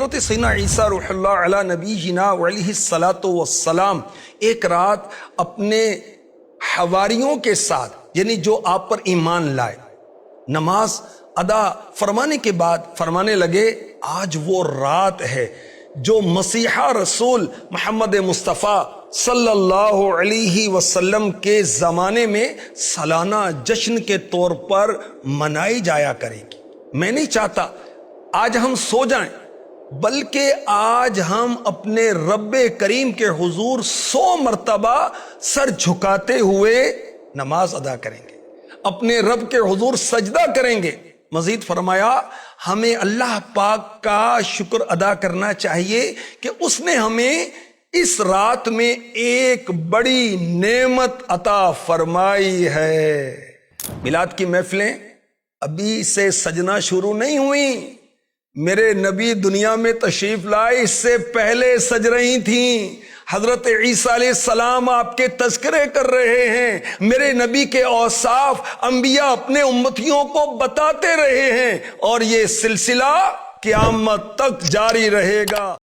حضرت سیدنا عیسیٰ روح اللہ علی نبینا علیہ الصلاۃ والسلام ایک رات اپنے حواریوں کے ساتھ، یعنی جو آپ پر ایمان لائے، نماز ادا فرمانے کے بعد فرمانے لگے آج وہ رات ہے جو مسیحا رسول محمد مصطفیٰ صلی اللہ علیہ وسلم کے زمانے میں سالانہ جشن کے طور پر منائی جایا کرے گی۔ میں نہیں چاہتا آج ہم سو جائیں، بلکہ آج ہم اپنے رب کریم کے حضور 100 مرتبہ سر جھکاتے ہوئے نماز ادا کریں گے، اپنے رب کے حضور سجدہ کریں گے۔ مزید فرمایا ہمیں اللہ پاک کا شکر ادا کرنا چاہیے کہ اس نے ہمیں اس رات میں ایک بڑی نعمت عطا فرمائی ہے۔ میلاد کی محفلیں ابھی سے سجنا شروع نہیں ہوئی، میرے نبی دنیا میں تشریف لائے اس سے پہلے سج رہی تھیں۔ حضرت عیسیٰ علیہ السلام آپ کے تذکرے کر رہے ہیں، میرے نبی کے اوصاف انبیاء اپنے امتیوں کو بتاتے رہے ہیں، اور یہ سلسلہ قیامت تک جاری رہے گا۔